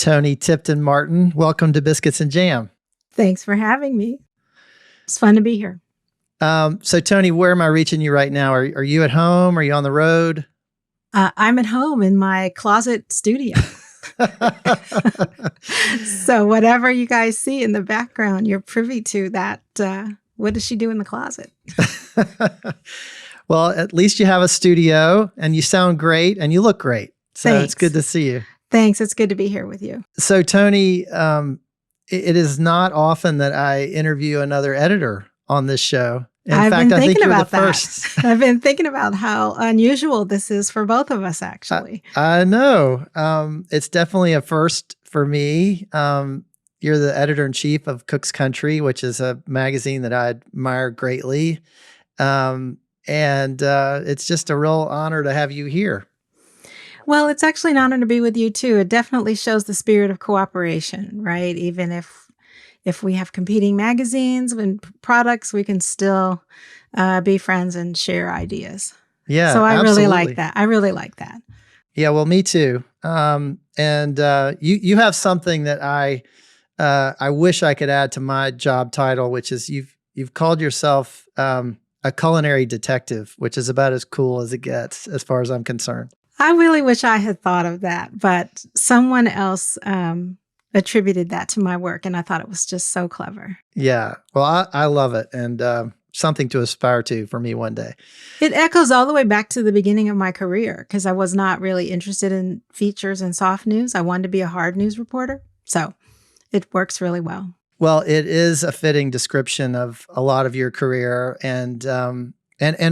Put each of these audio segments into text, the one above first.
Toni Tipton-Martin. Welcome to Biscuits and Jam. Thanks for having me. It's fun to be here. So Toni, where am I reaching you right now? Are you at home? Are you on the road? I'm at home in my closet studio. So whatever you guys see in the background, you're privy to that. What does she do in the closet? Well, at least you have a studio and you sound great and you look great. So Thanks. It's good to see you. Thanks. It's good to be here with you. So Toni, it is not often that I interview another editor on this show. I think you're the first. I've been thinking about how unusual this is for both of us, actually. I know. It's definitely a first for me. You're the editor-in-chief of Cook's Country, which is a magazine that I admire greatly. And it's just a real honor to have you here. Well, it's actually an honor to be with you, too. It definitely shows the spirit of cooperation, right? Even if we have competing magazines and products, we can still be friends and share ideas. Yeah, so I absolutely. Really like that. I really like that. Yeah, well, me too. And you have something that I wish I could add to my job title, which is you've called yourself a culinary detective, which is about as cool as it gets, as far as I'm concerned. I really wish I had thought of that, but someone else attributed that to my work, and I thought it was just so clever. Yeah, well, I love it, and something to aspire to for me one day. It echoes all the way back to the beginning of my career, because I was not really interested in features and soft news. I wanted to be a hard news reporter, so it works really well. Well, it is a fitting description of a lot of your career, and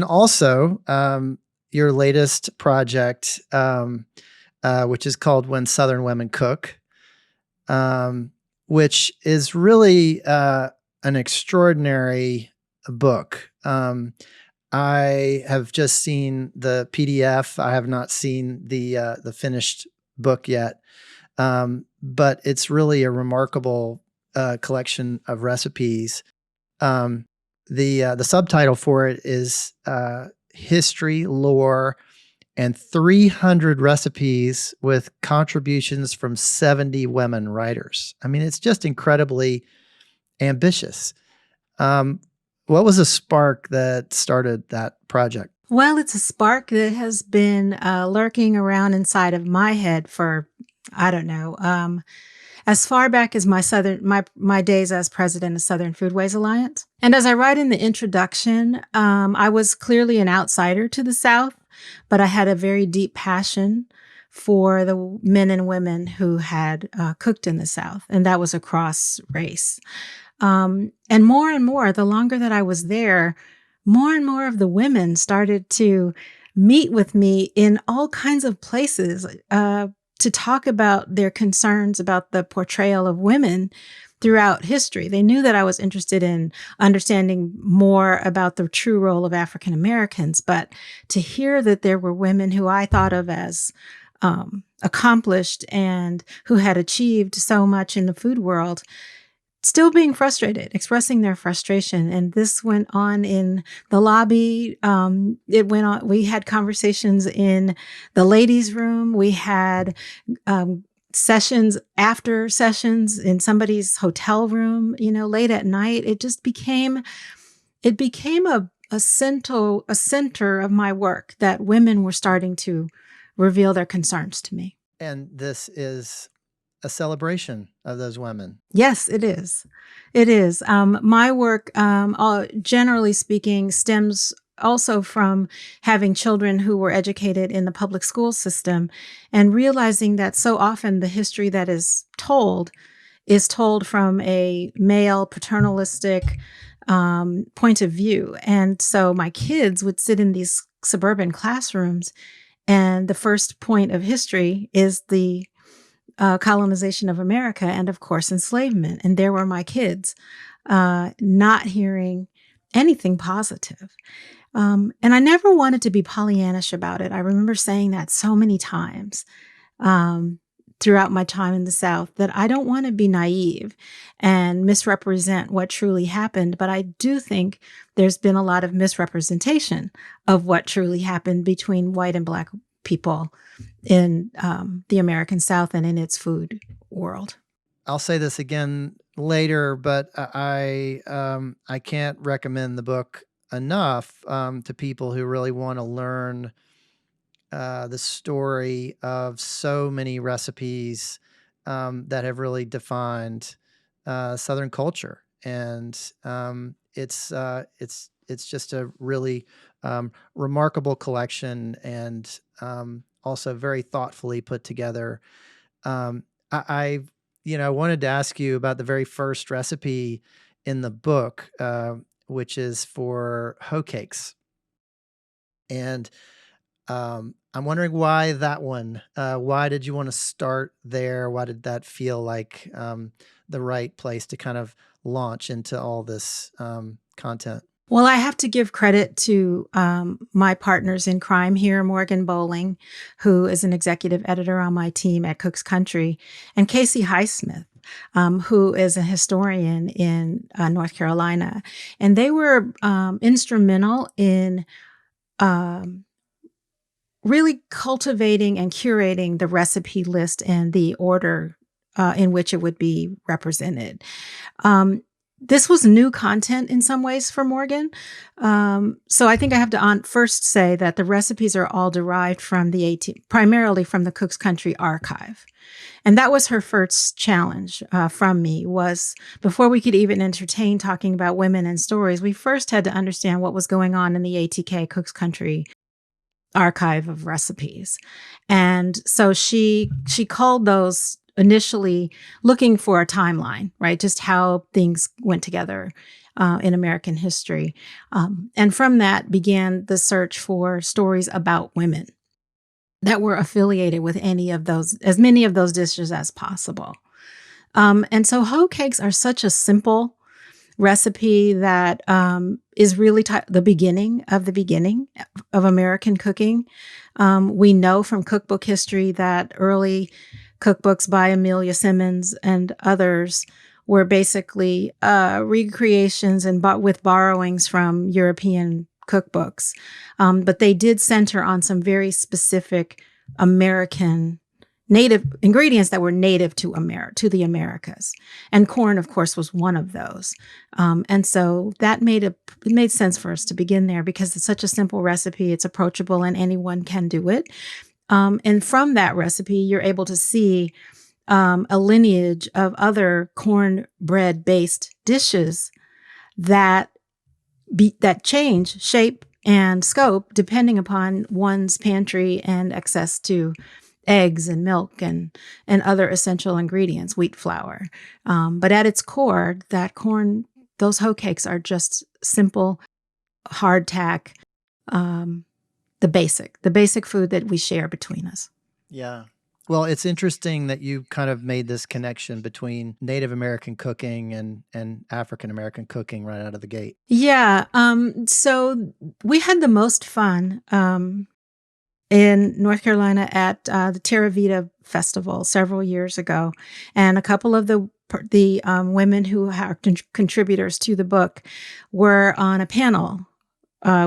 also your latest project, which is called When Southern Women Cook, which is really an extraordinary book. I have just seen the PDF. I have not seen the finished book yet, but it's really a remarkable collection of recipes. The subtitle for it is History, Lore, and 300 recipes with contributions from 70 women writers. I mean, it's just incredibly ambitious. What was the spark that started that project? Well, it's a spark that has been lurking around inside of my head for, I don't know, as far back as my days as president of Southern Foodways Alliance. And as I write in the introduction, I was clearly an outsider to the South, but I had a very deep passion for the men and women who had cooked in the South, and that was across race. And more, the longer that I was there, more and more of the women started to meet with me in all kinds of places to talk about their concerns about the portrayal of women throughout history. They knew that I was interested in understanding more about the true role of African Americans, but to hear that there were women who I thought of as accomplished and who had achieved so much in the food world, still being frustrated, expressing their frustration. And this went on in the lobby. It went on. We had conversations in the ladies' room. We had sessions after sessions in somebody's hotel room, late at night. It just became a center of my work, that women were starting to reveal their concerns to me. And this is a celebration of those women. Yes, it is. It is. My work, generally speaking, stems also from having children who were educated in the public school system and realizing that so often the history that is told from a male paternalistic point of view. And so my kids would sit in these suburban classrooms, and the first point of history is the colonization of America and, of course, enslavement. And there were my kids not hearing anything positive. And I never wanted to be Pollyannish about it. I remember saying that so many times throughout my time in the South, that I don't want to be naive and misrepresent what truly happened. But I do think there's been a lot of misrepresentation of what truly happened between white and Black people in the American South and in its food world. I'll say this again later, but I can't recommend the book enough to people who really want to learn the story of so many recipes that have really defined Southern culture, and it's just a really remarkable collection, and also very thoughtfully put together. I wanted to ask you about the very first recipe in the book, which is for hoe cakes, and I'm wondering why that one. Why did you want to start there? Why did that feel like the right place to kind of launch into all this content? Well, I have to give credit to my partners in crime here, Morgan Bowling, who is an executive editor on my team at Cook's Country, and Casey Highsmith, who is a historian in North Carolina. And they were instrumental in really cultivating and curating the recipe list and the order in which it would be represented. This was new content in some ways for Morgan. So I think I have to first say that the recipes are all derived from primarily from the Cook's Country archive. And that was her first challenge from me, was before we could even entertain talking about women and stories, we first had to understand what was going on in the ATK Cook's Country archive of recipes. And so she called those initially looking for a timeline, right? Just how things went together in American history. And from that began the search for stories about women that were affiliated with as many of those dishes as possible. And so hoe cakes are such a simple recipe that is really the beginning of American cooking. We know from cookbook history that early cookbooks by Amelia Simmons and others were basically recreations and with borrowings from European cookbooks. But they did center on some very specific American native ingredients that were native to the Americas. And corn, of course, was one of those. And so that it made sense for us to begin there because it's such a simple recipe. It's approachable and anyone can do it. And from that recipe, you're able to see a lineage of other cornbread-based dishes that change shape and scope depending upon one's pantry and access to eggs and milk and other essential ingredients, wheat flour. But at its core, those hoe cakes are just simple, hardtack, the basic food that we share between us. Yeah. Well, it's interesting that you kind of made this connection between Native American cooking and African American cooking right out of the gate. Yeah. So we had the most fun in North Carolina at the Terra Vita Festival several years ago. And a couple of the women who are contributors to the book were on a panel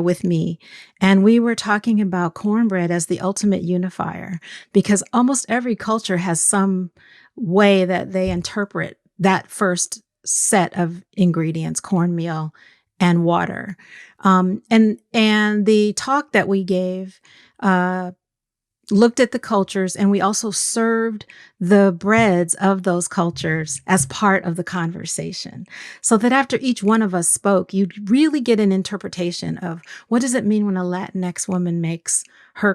with me. And we were talking about cornbread as the ultimate unifier, because almost every culture has some way that they interpret that first set of ingredients, cornmeal and water. And the talk that we gave looked at the cultures, and we also served the breads of those cultures as part of the conversation, so that after each one of us spoke, you'd really get an interpretation of what does it mean when a Latinx woman makes her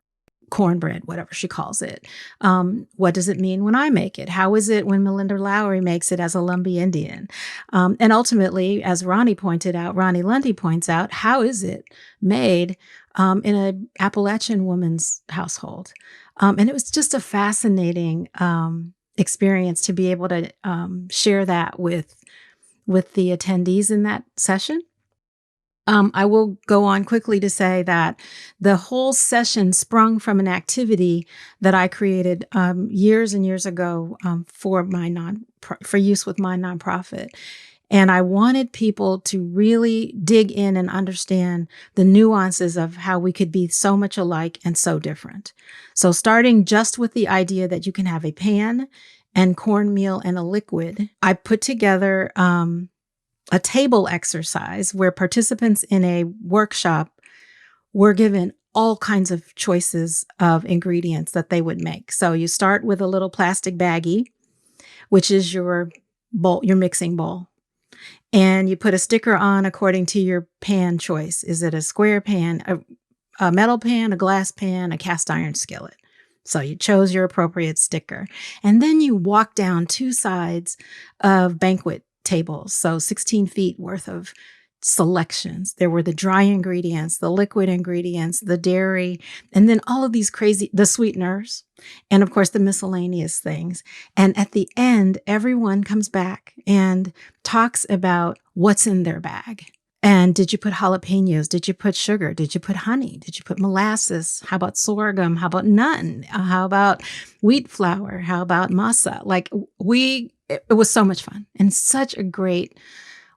cornbread, whatever she calls it. What does it mean when I make it? How is it when Melinda Lowry makes it as a Lumbee Indian? And ultimately, as Ronnie Lundy points out, how is it made in an Appalachian woman's household? And it was just a fascinating experience to be able to share that with the attendees in that session. I will go on quickly to say that the whole session sprung from an activity that I created years and years ago for use with my nonprofit. And I wanted people to really dig in and understand the nuances of how we could be so much alike and so different. So starting just with the idea that you can have a pan and cornmeal and a liquid. I put together a table exercise where participants in a workshop were given all kinds of choices of ingredients that they would make. So you start with a little plastic baggie, which is your bowl, your mixing bowl. And you put a sticker on according to your pan choice. Is it a square pan, a metal pan, a glass pan, a cast iron skillet? So you chose your appropriate sticker. And then you walk down 2 sides of banquet tables. So 16 feet worth of selections. There were the dry ingredients, the liquid ingredients, the dairy, and then all of these the sweeteners, and of course the miscellaneous things. And at the end, everyone comes back and talks about what's in their bag. And did you put jalapenos? Did you put sugar? Did you put honey? Did you put molasses? How about sorghum? How about nuttin? How about wheat flour? How about masa? Like it was so much fun and such a great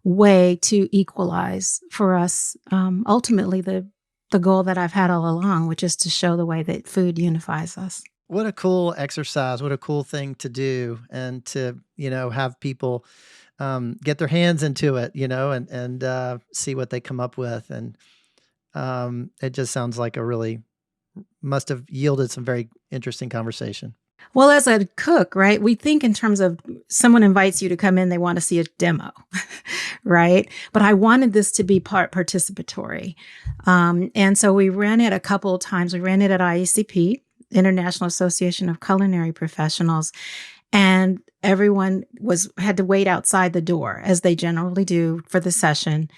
way to equalize for us. Ultimately, the goal that I've had all along, which is to show the way that food unifies us. What a cool exercise. What a cool thing to do. And to, have people get their hands into it, and see what they come up with. And it just sounds like must have yielded some very interesting conversation. Well, as a cook, right, we think in terms of someone invites you to come in, they want to see a demo, right? But I wanted this to be participatory. And so we ran it a couple of times. We ran it at IACP, International Association of Culinary Professionals, and everyone had to wait outside the door, as they generally do for the session.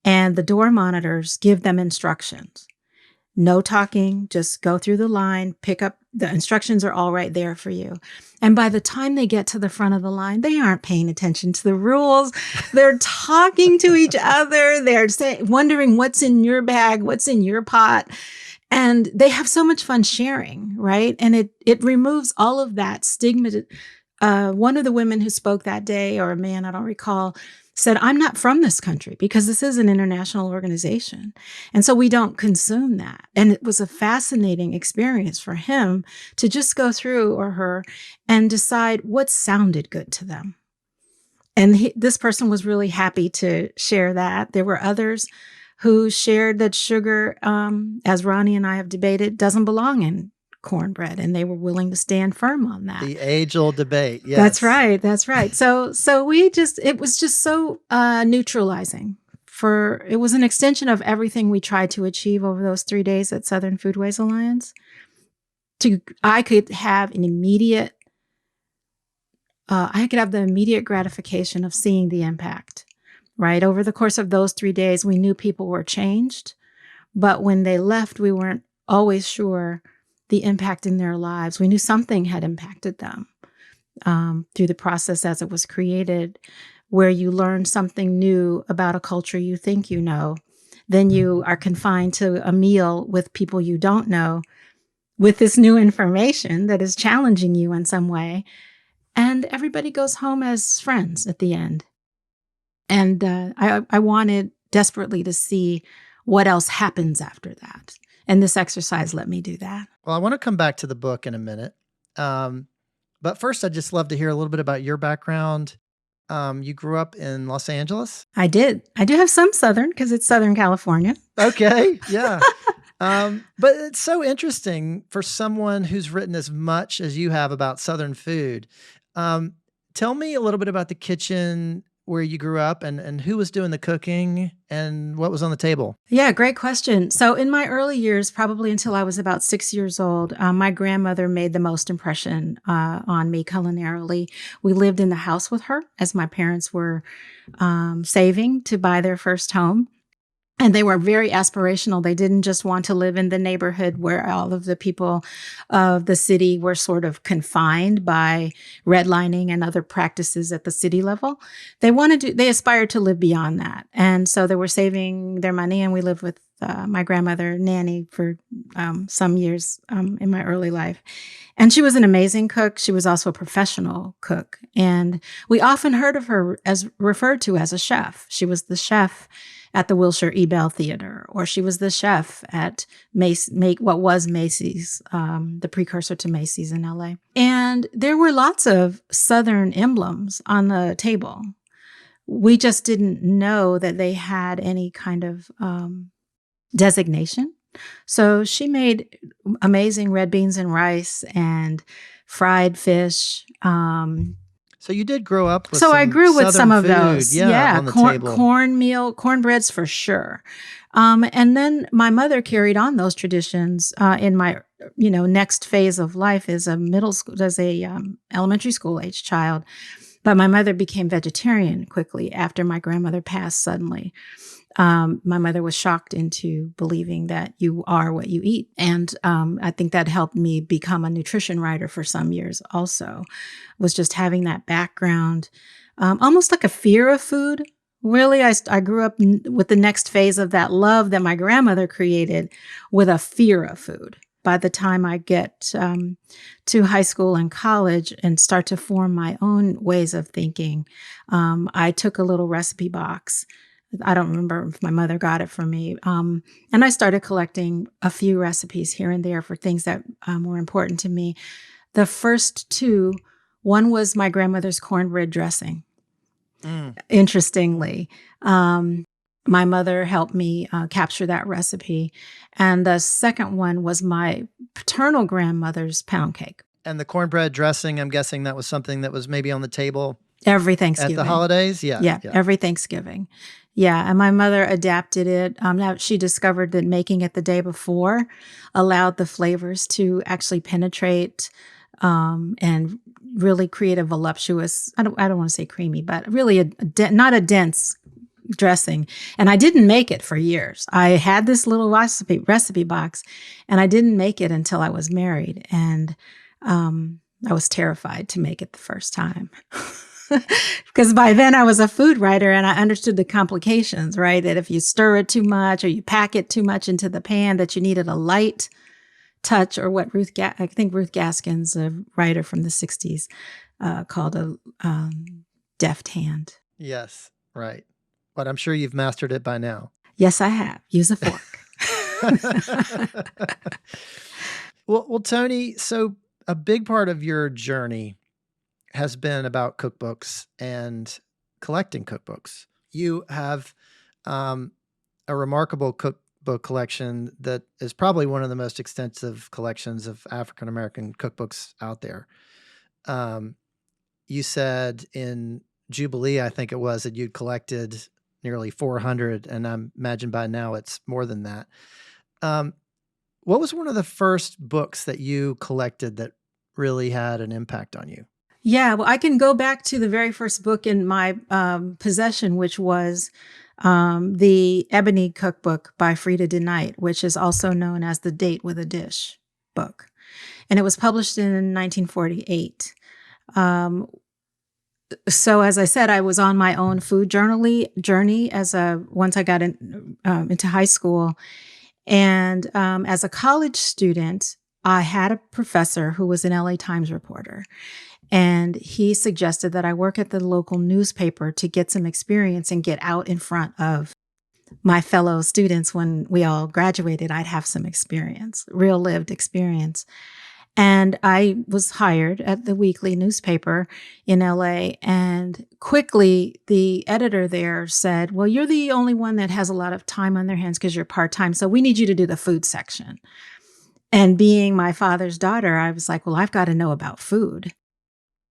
And the door monitors give them instructions. No talking, just go through the line, pick up. The instructions are all right there for you. And by the time they get to the front of the line, they aren't paying attention to the rules. They're talking to each other. They're wondering what's in your bag, what's in your pot. And they have so much fun sharing, right? And it removes all of that stigma. One of the women who spoke that day, or a man, I don't recall, said, I'm not from this country because this is an international organization. And so we don't consume that. And it was a fascinating experience for him to just go through, or her, and decide what sounded good to them. And this person was really happy to share that. There were others who shared that sugar, as Ronnie and I have debated, doesn't belong in cornbread, and they were willing to stand firm on that. The age-old debate. Yes. That's right. That's right. So it was just so neutralizing. It was an extension of everything we tried to achieve over those 3 days at Southern Foodways Alliance. I could have the immediate gratification of seeing the impact, right? Over the course of those 3 days, we knew people were changed, but when they left, we weren't always sure the impact in their lives. We knew something had impacted them through the process as it was created, where you learn something new about a culture you think you know. Then you are confined to a meal with people you don't know, with this new information that is challenging you in some way. And everybody goes home as friends at the end. And I wanted desperately to see what else happens after that. And this exercise let me do that. Well, I want to come back to the book in a minute. But first, I'd just love to hear a little bit about your background. You grew up in Los Angeles? I did. I do have some Southern because it's Southern California. Okay. Yeah. But it's so interesting for someone who's written as much as you have about Southern food. Tell me a little bit about the kitchen where you grew up and who was doing the cooking and what was on the table. Yeah, great question. So in my early years, probably until I was about 6 years old, my grandmother made the most impression on me culinarily. We lived in the house with her as my parents were saving to buy their first home. And they were very aspirational. They didn't just want to live in the neighborhood where all of the people of the city were sort of confined by redlining and other practices at the city level. They aspired to live beyond that. And so they were saving their money, and we lived with my grandmother, Nanny, for some years in my early life. And she was an amazing cook. She was also a professional cook. And we often heard of her as referred to as a chef. She was the chef at the Wilshire Ebell Theater, or she was the chef at what was Macy's, the precursor to Macy's in LA. And there were lots of Southern emblems on the table. We just didn't know that they had any kind of designation. So she made amazing red beans and rice and fried fish. So you did grow up with So I grew with some of those. Yeah, on the table. Cornmeal, cornbreads for sure. And then my mother carried on those traditions in my, next phase of life as a elementary school age child. But my mother became vegetarian quickly after my grandmother passed suddenly. My mother was shocked into believing that you are what you eat. And I think that helped me become a nutrition writer for some years also, was just having that background, almost like a fear of food. Really, I grew up with the next phase of that love that my grandmother created with a fear of food. By the time I get to high school and college and start to form my own ways of thinking, I took a little recipe box. I don't remember if my mother got it for me. And I started collecting a few recipes here and there for things that were important to me. The first two, one was my grandmother's cornbread dressing. Interestingly, my mother helped me capture that recipe. And the second one was my paternal grandmother's pound cake. And the cornbread dressing, I'm guessing that was something that was maybe on the table every Thanksgiving. At the holidays? Yeah. Every Thanksgiving. Yeah, and my mother adapted it. Now she discovered that making it the day before allowed the flavors to actually penetrate and really create a voluptuous, I don't want to say creamy, but really not a dense dressing. And I didn't make it for years. I had this little recipe box, and I didn't make it until I was married. And I was terrified to make it the first time. Because by then I was a food writer and I understood the complications, right? That if you stir it too much or you pack it too much into the pan, that you needed a light touch, or what I think Ruth Gaskin's a writer from the 60s called a deft hand. Yes, right. But I'm sure you've mastered it by now. Yes, I have. Use a fork. Well, Toni, so a big part of your journey has been about cookbooks and collecting cookbooks. You have a remarkable cookbook collection that is probably one of the most extensive collections of African-American cookbooks out there. You said in Jubilee, I think it was, that you'd collected nearly 400, and I imagine by now it's more than that. What was one of the first books that you collected that really had an impact on you? Yeah, well, I can go back to the very first book in my possession, which was the Ebony Cookbook by Frida De Knight, which is also known as the Date with a Dish book. And it was published in 1948. So as I said, I was on my own food journey once I got into high school. And as a college student, I had a professor who was an LA Times reporter. And he suggested that I work at the local newspaper to get some experience and get out in front of my fellow students. When we all graduated, I'd have some experience, real lived experience. And I was hired at the weekly newspaper in LA. And quickly, the editor there said, well, you're the only one that has a lot of time on their hands because you're part-time. So we need you to do the food section. And being my father's daughter, I was like, well, I've got to know about food.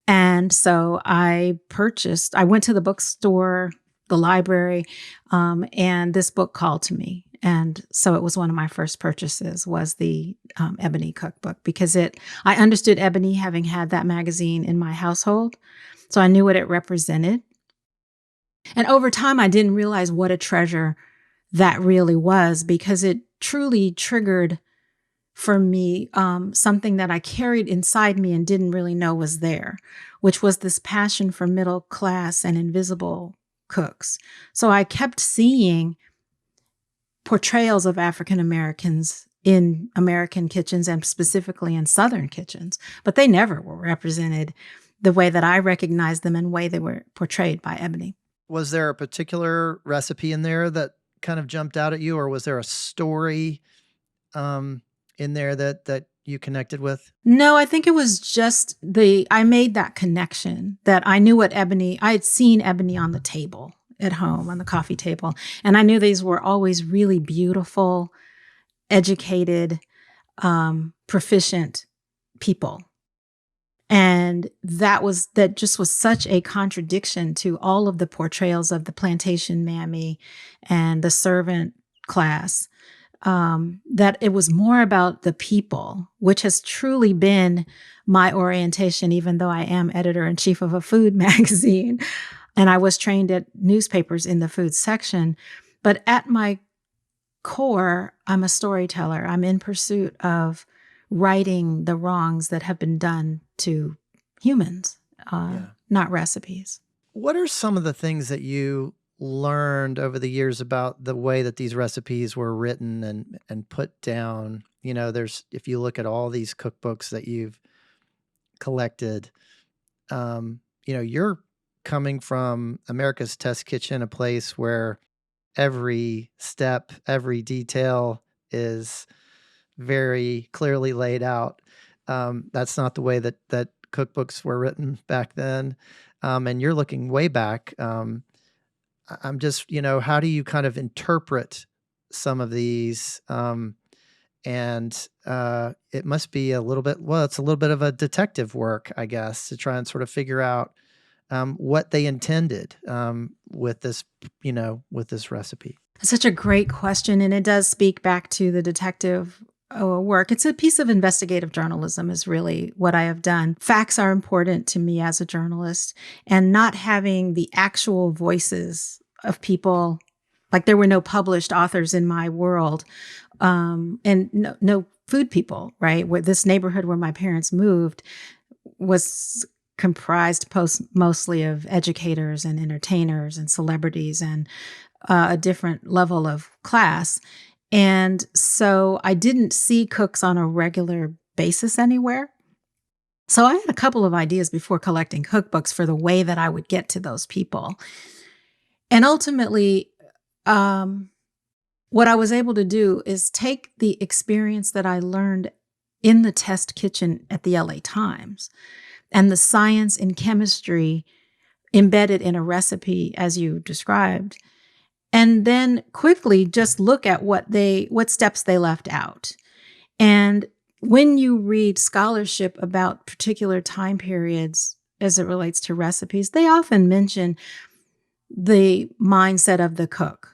And so I went to the bookstore, the library, and this book called to me. And so it was one of my first purchases, was the Ebony Cookbook, because I understood Ebony, having had that magazine in my household. So I knew what it represented. And over time, I didn't realize what a treasure that really was, because it truly triggered for me something that I carried inside me and didn't really know was there, which was this passion for middle class and invisible cooks. So I kept seeing portrayals of African Americans in American kitchens, and specifically in Southern kitchens, but they never were represented the way that I recognized them and the way they were portrayed by Ebony. Was there a particular recipe in there that kind of jumped out at you, or was there a story in there that you connected with? No, I think it was just I made that connection that I knew I had seen ebony on the table at home, on the coffee table. And I knew these were always really beautiful, educated, proficient people. And that just was such a contradiction to all of the portrayals of the plantation mammy and the servant class, that it was more about the people, which has truly been my orientation, even though I am editor-in-chief of a food magazine. And I was trained at newspapers in the food section. But at my core, I'm a storyteller. I'm in pursuit of righting the wrongs that have been done to humans, not recipes. What are some of the things that you learned over the years about the way that these recipes were written and put down? You know, if you look at all these cookbooks that you've collected, you're coming from America's Test Kitchen, a place where every step, every detail is very clearly laid out. That's not the way that cookbooks were written back then. And you're looking way back. I'm just, how do you kind of interpret some of these? And it must be it's a little bit of a detective work, I guess, to try and sort of figure out what they intended with this, with this recipe. Such a great question. And it does speak back to the detective work. It's a piece of investigative journalism is really what I have done. Facts are important to me as a journalist, and not having the actual voices of people, like there were no published authors in my world, and no food people, right? Where this neighborhood where my parents moved was comprised mostly of educators and entertainers and celebrities and a different level of class. And so I didn't see cooks on a regular basis anywhere. So I had a couple of ideas before collecting cookbooks for the way that I would get to those people. And ultimately, what I was able to do is take the experience that I learned in the test kitchen at the LA Times and the science and chemistry embedded in a recipe, as you described, and then quickly just look at what steps they left out. And when you read scholarship about particular time periods as it relates to recipes, they often mention the mindset of the cook,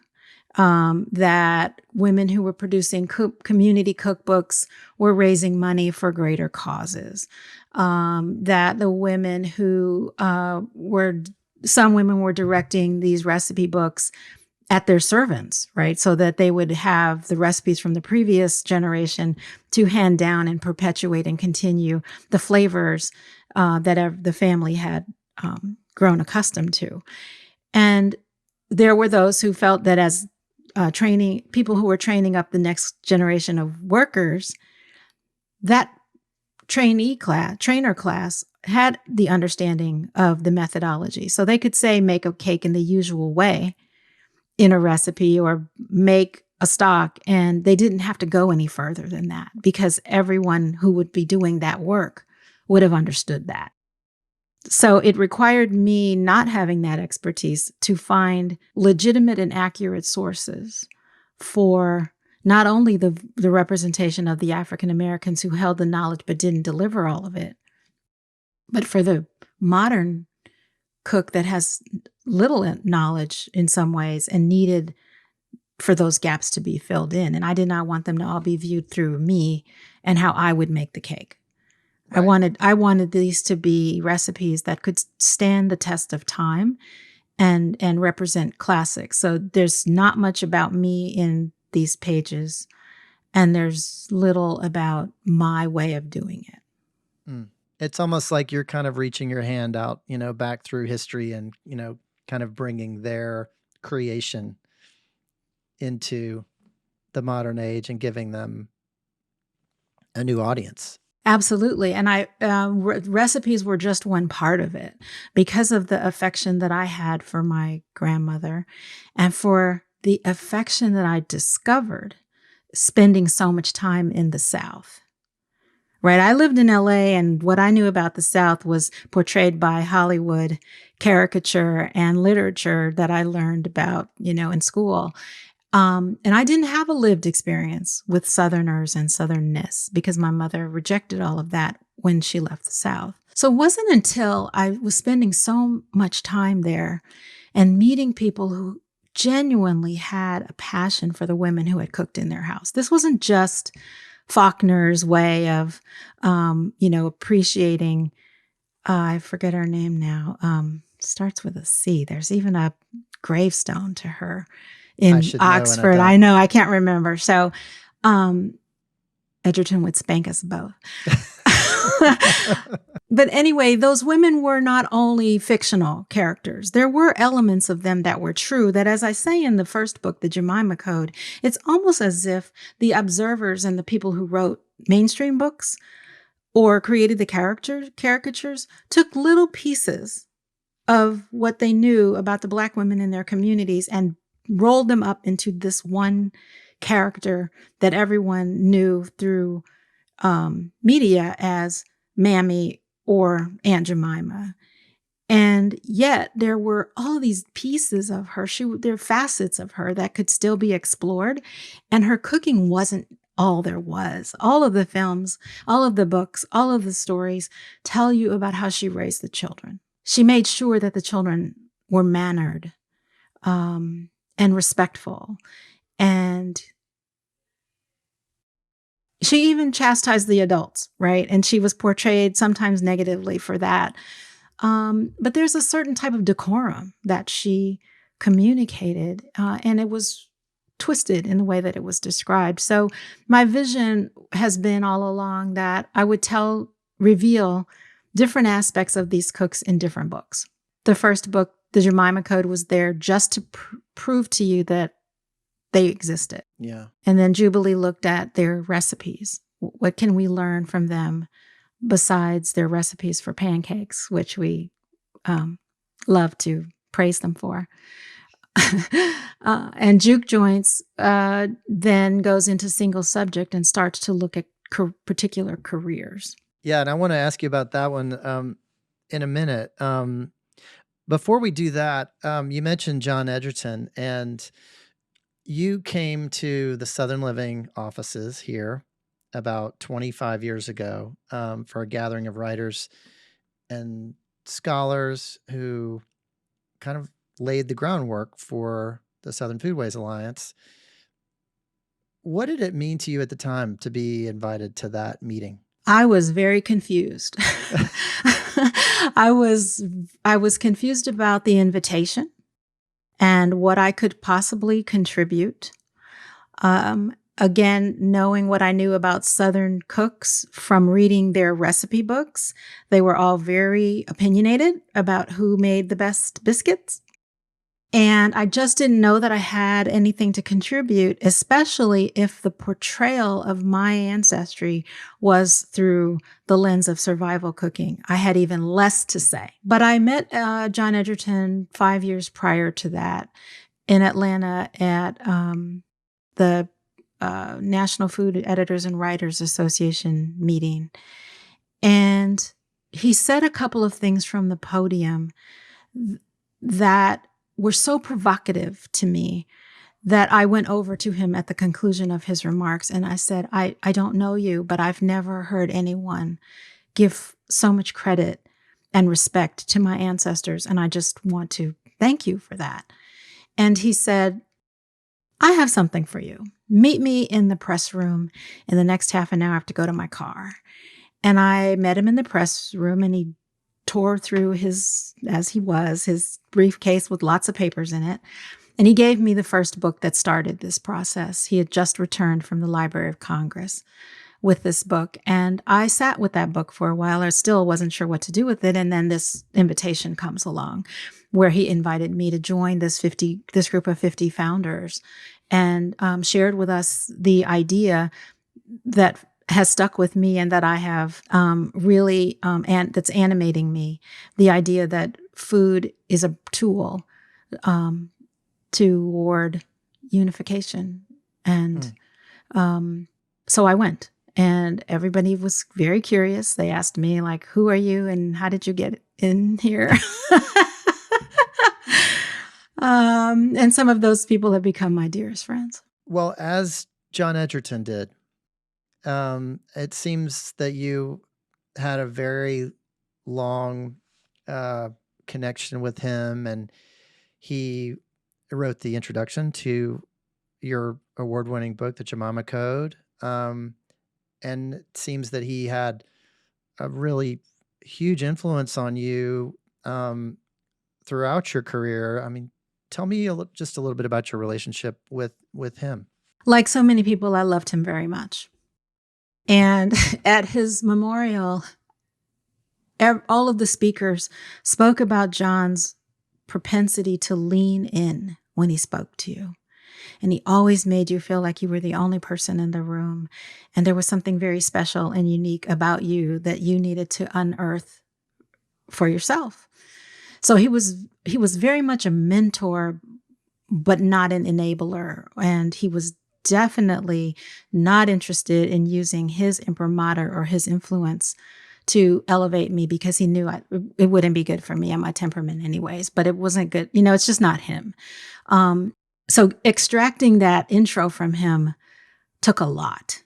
that women who were producing community cookbooks were raising money for greater causes, that the women who some women were directing these recipe books at their servants, right? So that they would have the recipes from the previous generation to hand down and perpetuate and continue the flavors that the family had grown accustomed to. And there were those who felt that as people who were training up the next generation of workers, that trainer class had the understanding of the methodology. So they could say, make a cake in the usual way in a recipe or make a stock, and they didn't have to go any further than that because everyone who would be doing that work would have understood that. So it required me not having that expertise to find legitimate and accurate sources for not only the representation of the African Americans who held the knowledge but didn't deliver all of it, but for the modern cook that has little knowledge in some ways and needed for those gaps to be filled in. And I did not want them to all be viewed through me and how I would make the cake. Right. I wanted these to be recipes that could stand the test of time and represent classics. So there's not much about me in these pages, and there's little about my way of doing it. Mm. It's almost like you're kind of reaching your hand out, back through history and, kind of bringing their creation into the modern age and giving them a new audience. Absolutely. And recipes were just one part of it because of the affection that I had for my grandmother and for the affection that I discovered spending so much time in the South. Right. I lived in LA, and what I knew about the South was portrayed by Hollywood caricature and literature that I learned about, in school. And I didn't have a lived experience with Southerners and Southernness because my mother rejected all of that when she left the South. So it wasn't until I was spending so much time there and meeting people who genuinely had a passion for the women who had cooked in their house. This wasn't just Faulkner's way of, appreciating, I forget her name now, starts with a C. There's even a gravestone to her in Oxford. I know, I can't remember. So Edgerton would spank us both. But anyway, those women were not only fictional characters. There were elements of them that were true, that, as I say in the first book, The Jemima Code, it's almost as if the observers and the people who wrote mainstream books or created the caricatures took little pieces of what they knew about the Black women in their communities and rolled them up into this one character that everyone knew through media as Mammy or Aunt Jemima. And yet there were all these pieces of her, there are facets of her that could still be explored. And her cooking wasn't all there was. All of the films, all of the books, all of the stories tell you about how she raised the children. She made sure that the children were mannered and respectful. And she even chastised the adults, right? And she was portrayed sometimes negatively for that. But there's a certain type of decorum that she communicated, and it was twisted in the way that it was described. So my vision has been all along that I would reveal different aspects of these cooks in different books. The first book, The Jemima Code, was there just to prove to you that they existed. Yeah. And then Jubilee looked at their recipes. What can we learn from them besides their recipes for pancakes, which we love to praise them for? And Juke Joints then goes into single subject and starts to look at particular careers. Yeah, and I want to ask you about that one in a minute. Before we do that, you mentioned John Edgerton, and you came to the Southern Living offices here about 25 years ago for a gathering of writers and scholars who kind of laid the groundwork for the Southern Foodways Alliance. What did it mean to you at the time to be invited to that meeting? I was very confused. I was confused about the invitation and what I could possibly contribute. Again, knowing what I knew about Southern cooks from reading their recipe books, they were all very opinionated about who made the best biscuits. And I just didn't know that I had anything to contribute, especially if the portrayal of my ancestry was through the lens of survival cooking. I had even less to say. But I met John Edgerton 5 years prior to that in Atlanta at the National Food Editors and Writers Association meeting. And he said a couple of things from the podium that were so provocative to me that I went over to him at the conclusion of his remarks and I said, I don't know you, but I've never heard anyone give so much credit and respect to my ancestors, and I just want to thank you for that. And he said, I have something for you. Meet me in the press room in the next half an hour. I have to go to my car. And I met him in the press room, and he tore through his briefcase with lots of papers in it. And he gave me the first book that started this process. He had just returned from the Library of Congress with this book. And I sat with that book for a while. I still wasn't sure what to do with it. And then this invitation comes along where he invited me to join this group of 50 founders and shared with us the idea that has stuck with me and that I have really, and that's animating me, the idea that food is a tool toward unification. And so I went, and everybody was very curious. They asked me, like, who are you and how did you get in here? And some of those people have become my dearest friends. Well, as John Edgerton did, it seems that you had a very long connection with him, and he wrote the introduction to your award-winning book, The Jemima Code. And it seems that he had a really huge influence on you throughout your career. I mean, tell me just a little bit about your relationship with him. Like so many people, I loved him very much. And at his memorial, all of the speakers spoke about John's propensity to lean in when he spoke to you. And he always made you feel like you were the only person in the room. And there was something very special and unique about you that you needed to unearth for yourself. So he was very much a mentor, but not an enabler. And he was definitely not interested in using his imprimatur or his influence to elevate me, because he knew it wouldn't be good for me and my temperament anyways, but it wasn't good. You know, it's just not him. So extracting that intro from him took a lot.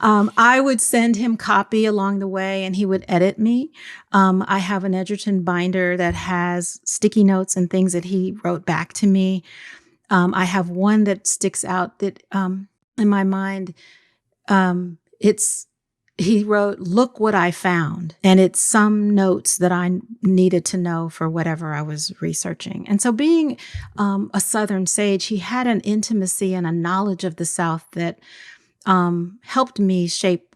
I would send him copy along the way and he would edit me. I have an Edgerton binder that has sticky notes and things that he wrote back to me. I have one that sticks out that in my mind, he wrote, "Look what I found." And it's some notes that I needed to know for whatever I was researching. And so being a Southern sage, he had an intimacy and a knowledge of the South that helped me shape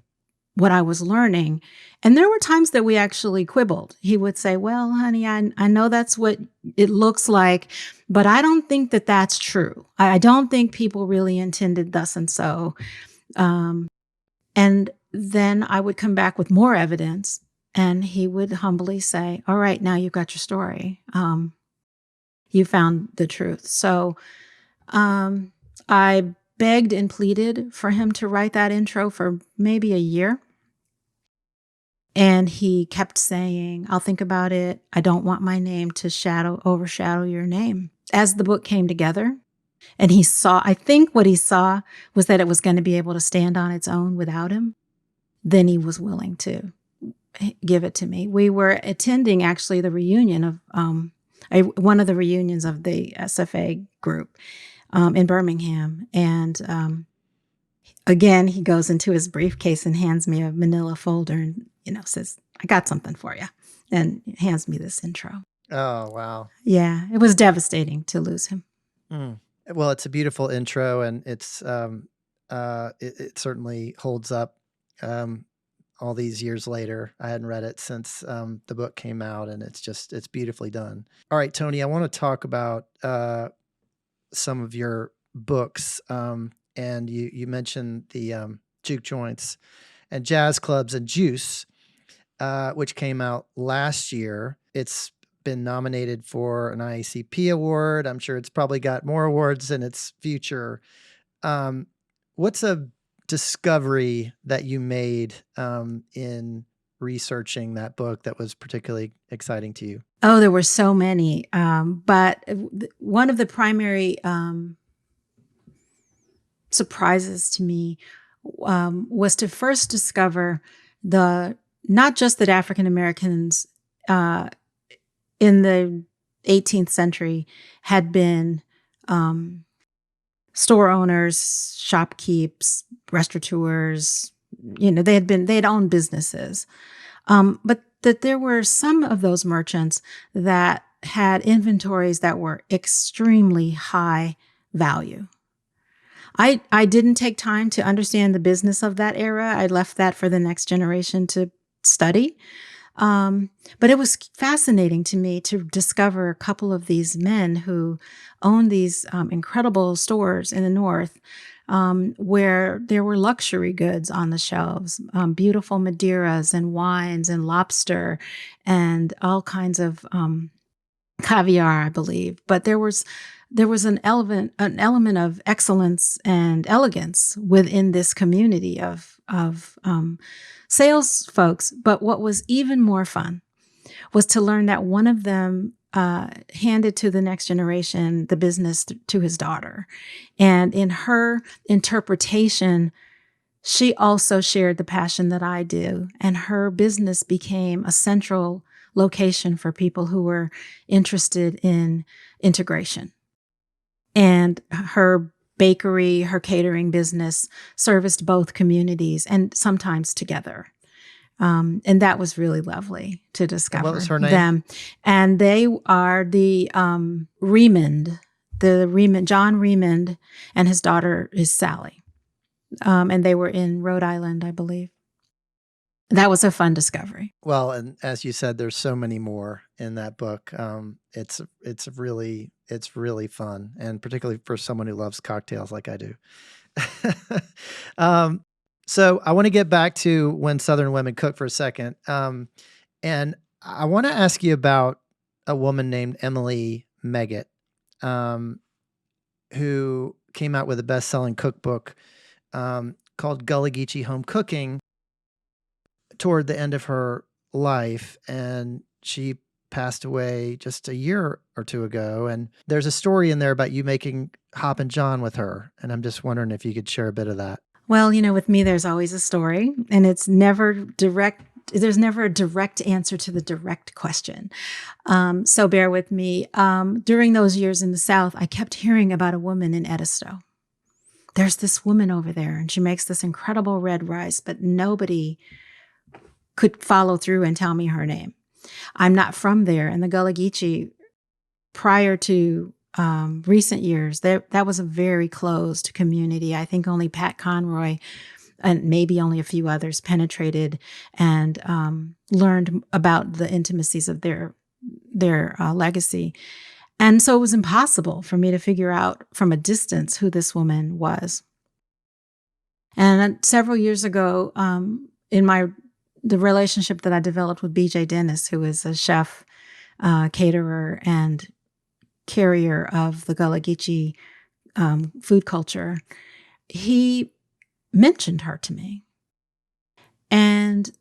what I was learning. And there were times that we actually quibbled. He would say, "Well, honey, I know that's what it looks like, but I don't think that that's true. I don't think people really intended thus and so." And then I would come back with more evidence and he would humbly say, "All right, now you've got your story. You found the truth." So I begged and pleaded for him to write that intro for maybe a year. And he kept saying, "I'll think about it. I don't want my name to overshadow your name." As the book came together, and I think what he saw was that it was going to be able to stand on its own without him, then he was willing to give it to me. We were attending actually the reunion of one of the reunions of the SFA group in Birmingham. And again, he goes into his briefcase and hands me a manila folder and, says, "I got something for you," and hands me this intro. Oh, wow. Yeah, it was devastating to lose him. Well, it's a beautiful intro, and it's it certainly holds up all these years later. I hadn't read it since the book came out, and it's beautifully done. All right, Toni, I want to talk about some of your books, and you mentioned the Juke Joints and Jazz Clubs and Juice, which came out last year. It's been nominated for an IACP award. I'm sure it's probably got more awards in its future. What's a discovery that you made in researching that book that was particularly exciting to you? Oh, there were so many. But one of the primary surprises to me was to first discover not just that African Americans in the 18th century had been store owners, shopkeepers, restaurateurs. They had owned businesses, but that there were some of those merchants that had inventories that were extremely high value. I didn't take time to understand the business of that era. I left that for the next generation to study. But it was fascinating to me to discover a couple of these men who owned these incredible stores in the North, where there were luxury goods on the shelves, beautiful Madeiras and wines and lobster and all kinds of caviar, I believe. But there was an element of excellence and elegance within this community of sales folks. But what was even more fun was to learn that one of them handed to the next generation the business to his daughter. And in her interpretation, she also shared the passion that I do. And her business became a central location for people who were interested in integration. And her bakery, her catering business serviced both communities and sometimes together. And that was really lovely to discover. What was her name? Them. And they are the Remond, John Remond, and his daughter is Sally. And they were in Rhode Island, I believe. That was a fun discovery. Well, and as you said, there's so many more in that book. It's really fun, and particularly for someone who loves cocktails like I do. So I want to get back to When Southern Women Cook for a second. And I want to ask you about a woman named Emily Meggett, who came out with a best-selling cookbook called Gullah Geechee Home Cooking toward the end of her life. And she passed away just a year or two ago. And there's a story in there about you making Hoppin' John with her. And I'm just wondering if you could share a bit of that. Well, with me, there's always a story, and it's never direct. There's never a direct answer to the direct question. So bear with me. During those years in the South, I kept hearing about a woman in Edisto. There's this woman over there, and she makes this incredible red rice, but nobody could follow through and tell me her name. I'm not from there, and the Gullah Geechee, prior to recent years, that was a very closed community. I think only Pat Conroy and maybe only a few others penetrated and learned about the intimacies of their legacy. And so it was impossible for me to figure out from a distance who this woman was. And several years ago, in the relationship that I developed with BJ Dennis, who is a chef, caterer, and carrier of the Gullah Geechee food culture, he mentioned her to me. And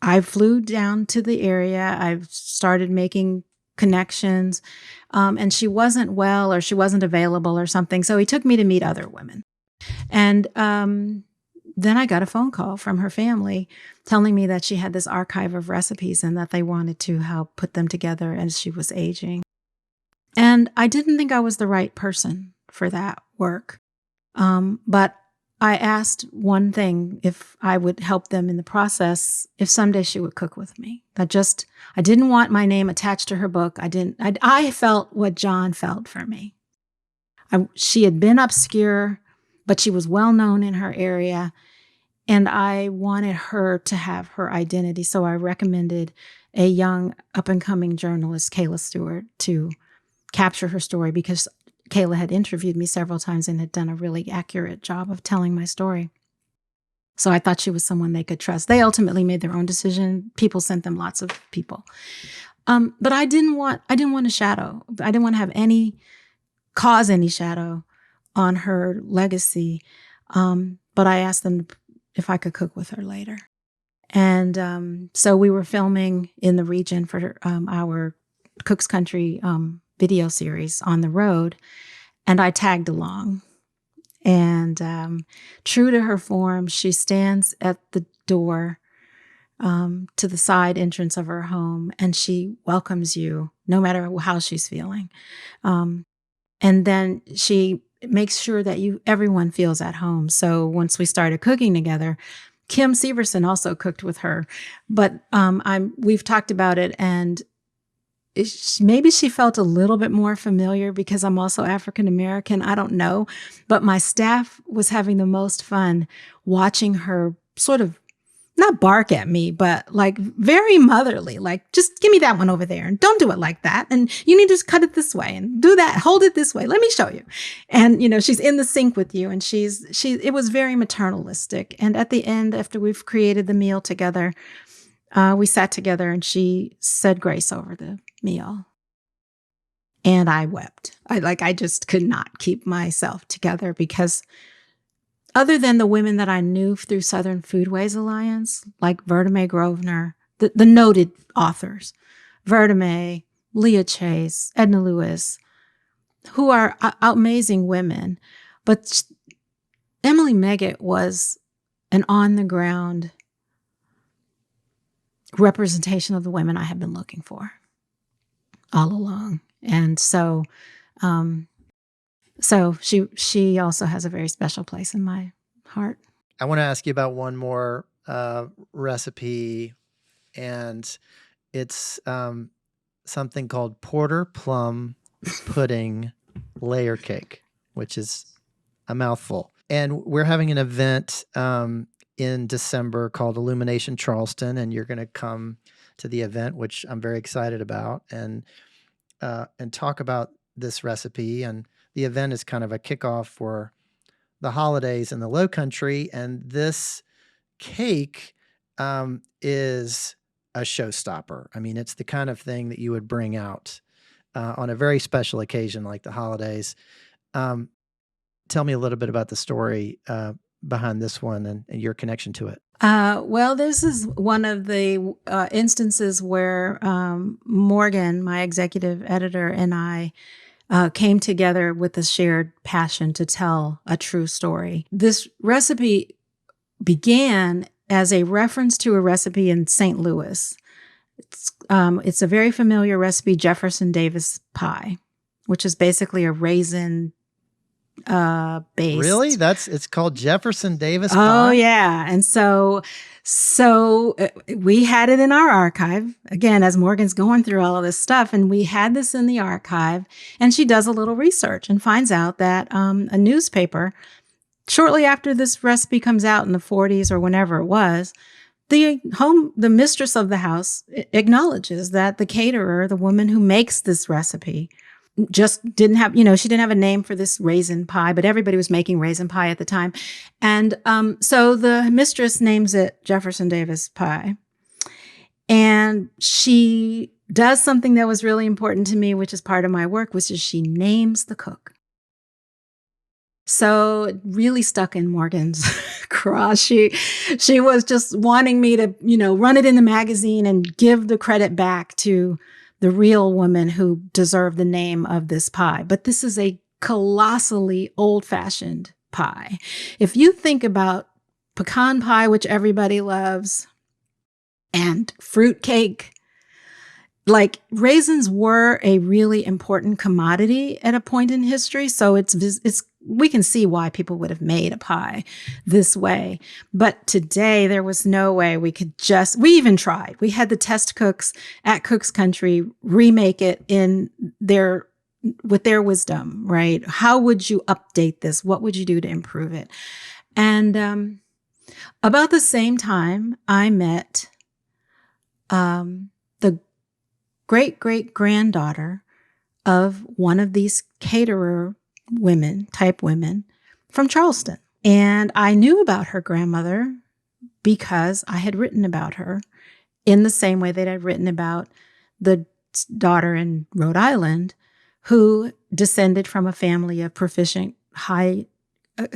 I flew down to the area. I've started making connections, and she wasn't well, or she wasn't available or something. So he took me to meet other women. And then I got a phone call from her family telling me that she had this archive of recipes and that they wanted to help put them together as she was aging. And I didn't think I was the right person for that work. But I asked one thing, if I would help them in the process, if someday she would cook with me. I didn't want my name attached to her book. I felt what John felt for me. She had been obscure, but she was well known in her area. And I wanted her to have her identity. So I recommended a young up-and-coming journalist, Kayla Stewart, to capture her story, because Kayla had interviewed me several times and had done a really accurate job of telling my story. So I thought she was someone they could trust. They ultimately made their own decision. People sent them lots of people. But I didn't want a shadow. I didn't want to cause any shadow on her legacy. But I asked them if I could cook with her later. And so we were filming in the region for our Cook's Country video series on the road, and I tagged along. And true to her form, she stands at the door to the side entrance of her home, and she welcomes you no matter how she's feeling. And then she makes sure that everyone feels at home. So once we started cooking together, Kim Severson also cooked with her, but we've talked about it, and maybe she felt a little bit more familiar because I'm also African American. I don't know, but my staff was having the most fun watching her sort of not bark at me, but like very motherly, like, just give me that one over there and don't do it like that. And you need to cut it this way and do that. Hold it this way. Let me show you. And, she's in the sink with you, and it was very maternalistic. And at the end, after we've created the meal together, We sat together and she said grace over the meal. And I wept. I just could not keep myself together because other than the women that I knew through Southern Foodways Alliance, like Verda Mae Grosvenor, the noted authors, Verda Mae, Leah Chase, Edna Lewis, who are amazing women. But Emily Meggett was an on-the-ground representation of the women I have been looking for all along. And so she also has a very special place in my heart. I want to ask you about one more recipe, and it's something called porter plum pudding layer cake, which is a mouthful. And we're having an event in December called Illumination Charleston, and you're going to come to the event, which I'm very excited about, and talk about this recipe. And the event is kind of a kickoff for the holidays in the Low Country, and this cake is a showstopper. I mean, it's the kind of thing that you would bring out on a very special occasion like the holidays. Tell me a little bit about the story behind this one and your connection to it. Well, this is one of the instances where Morgan, my executive editor, and I came together with a shared passion to tell a true story. This recipe began as a reference to a recipe in St. Louis. It's a very familiar recipe, Jefferson Davis pie, which is basically a raisin based. Really? It's called Jefferson Davis pie? Oh, yeah. And so we had it in our archive, again, as Morgan's going through all of this stuff, and we had this in the archive, and she does a little research and finds out that a newspaper, shortly after this recipe comes out in the 40s or whenever it was, the mistress of the house acknowledges that the caterer, the woman who makes this recipe, just didn't have, she didn't have a name for this raisin pie, but everybody was making raisin pie at the time. And so the mistress names it Jefferson Davis pie. And she does something that was really important to me, which is part of my work, which is she names the cook. So it really stuck in Morgan's craw. She was just wanting me to, run it in the magazine and give the credit back to the real woman who deserved the name of this pie. But this is a colossally old-fashioned pie. If you think about pecan pie, which everybody loves, and fruit cake, like raisins were a really important commodity at a point in history. So we can see why people would have made a pie this way. But today there was no way we even tried. We had the test cooks at Cook's Country remake it with their wisdom, right? How would you update this? What would you do to improve it? And about the same time, I met the great-great-granddaughter of one of these caterer type women from Charleston. And I knew about her grandmother because I had written about her in the same way that I'd written about the daughter in Rhode Island who descended from a family of proficient high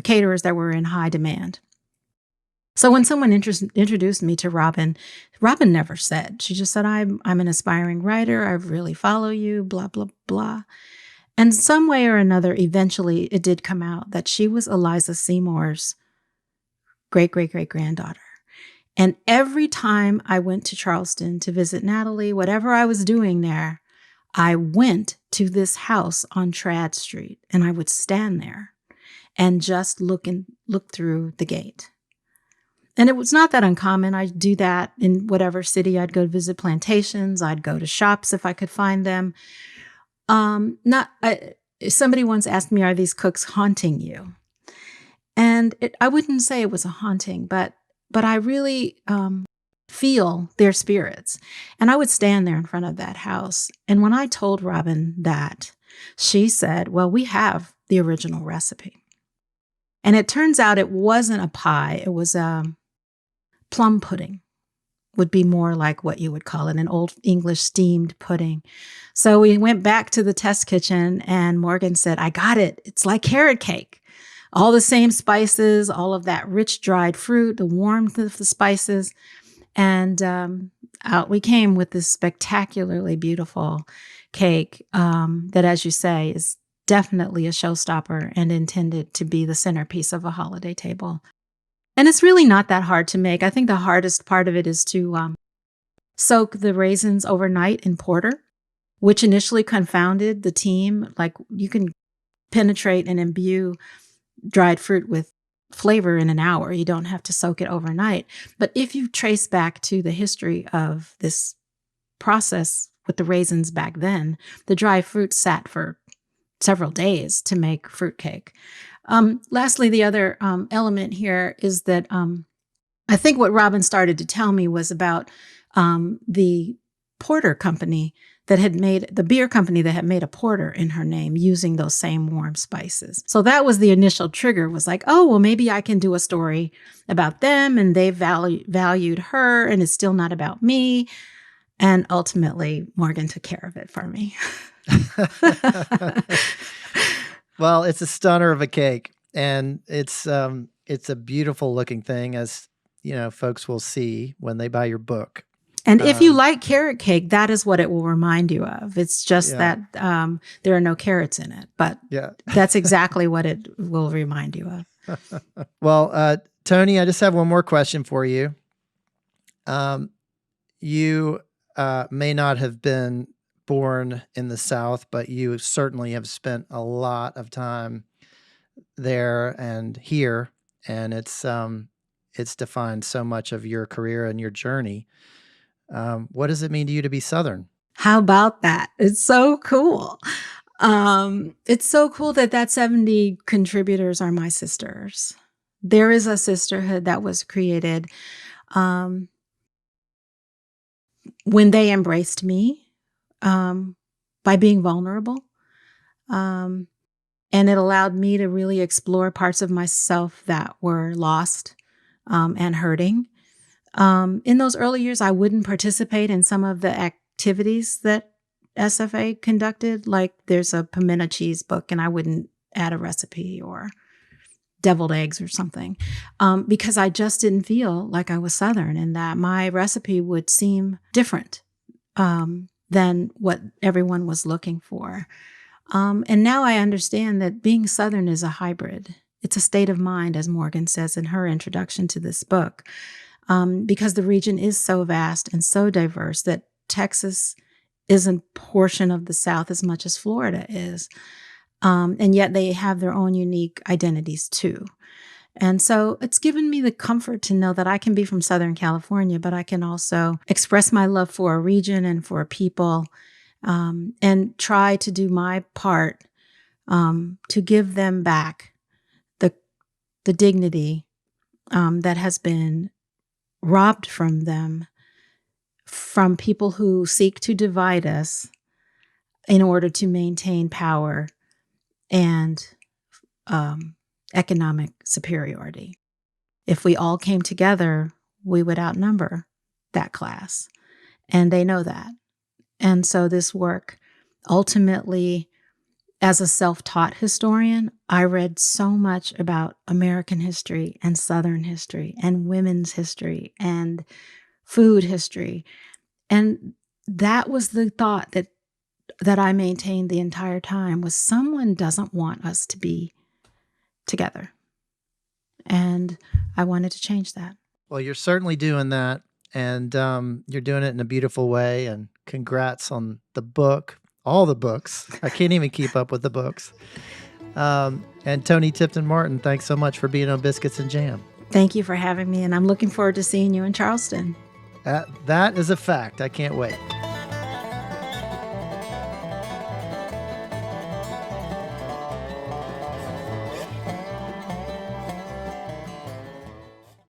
caterers that were in high demand. So when someone introduced me to Robin never said. She just said, I'm an aspiring writer. I really follow you, blah, blah, blah. And some way or another, eventually it did come out that she was Eliza Seymour's great-great-great-granddaughter. And every time I went to Charleston to visit Natalie, whatever I was doing there, I went to this house on Trad Street and I would stand there and just look through the gate. And it was not that uncommon. I'd do that in whatever city. I'd go visit plantations. I'd go to shops if I could find them. Somebody once asked me, are these cooks haunting you? And I wouldn't say it was a haunting, but I really feel their spirits. And I would stand there in front of that house. And when I told Robin that, she said, well, we have the original recipe. And it turns out it wasn't a pie. It was a plum pudding. would be more like what you would call it, an Old English steamed pudding. So we went back to the test kitchen and Morgan said, I got it. It's like carrot cake. All the same spices, all of that rich dried fruit, the warmth of the spices. And out we came with this spectacularly beautiful cake that, as you say, is definitely a showstopper and intended to be the centerpiece of a holiday table. And it's really not that hard to make. I think the hardest part of it is to soak the raisins overnight in porter, which initially confounded the team. Like, you can penetrate and imbue dried fruit with flavor in an hour. You don't have to soak it overnight. But if you trace back to the history of this process with the raisins back then, the dried fruit sat for several days to make fruitcake. Lastly, the other element here is that I think what Robin started to tell me was about the porter company that had made, the beer company that had made a porter in her name using those same warm spices. So that was the initial trigger, was like, oh, well, maybe I can do a story about them and they valued her and it's still not about me. And ultimately, Morgan took care of it for me. Well, it's a stunner of a cake, and it's a beautiful looking thing, as folks will see when they buy your book. And if you like carrot cake, that is what it will remind you of. It's just that there are no carrots in it, but that's exactly what it will remind you of. Well, Toni, I just have one more question for you. You may not have been born in the South, but you certainly have spent a lot of time there and here, and it's defined so much of your career and your journey. What does it mean to you to be Southern? How about that? It's so cool. It's so cool that 70 contributors are my sisters. There is a sisterhood that was created when they embraced me by being vulnerable. And it allowed me to really explore parts of myself that were lost and hurting. In those early years, I wouldn't participate in some of the activities that SFA conducted. Like, there's a pimento cheese book and I wouldn't add a recipe or deviled eggs or something because I just didn't feel like I was Southern and that my recipe would seem different than what everyone was looking for. And now I understand that being Southern is a hybrid. It's a state of mind, as Morgan says in her introduction to this book, because the region is so vast and so diverse that Texas is a portion of the South as much as Florida is. And yet they have their own unique identities too. And so it's given me the comfort to know that I can be from Southern California, but I can also express my love for a region and for a people, and try to do my part to give them back the dignity that has been robbed from them from people who seek to divide us in order to maintain power and economic superiority. If we all came together, we would outnumber that class. And they know that. And so this work, ultimately, as a self-taught historian, I read so much about American history and Southern history and women's history and food history. And that was the thought that I maintained the entire time, was someone doesn't want us to be together. And I wanted to change that. Well, you're certainly doing that. And you're doing it in a beautiful way. And congrats on the book, all the books. I can't even keep up with the books. And Toni Tipton-Martin, thanks so much for being on Biscuits and Jam. Thank you for having me. And I'm looking forward to seeing you in Charleston. That is a fact. I can't wait.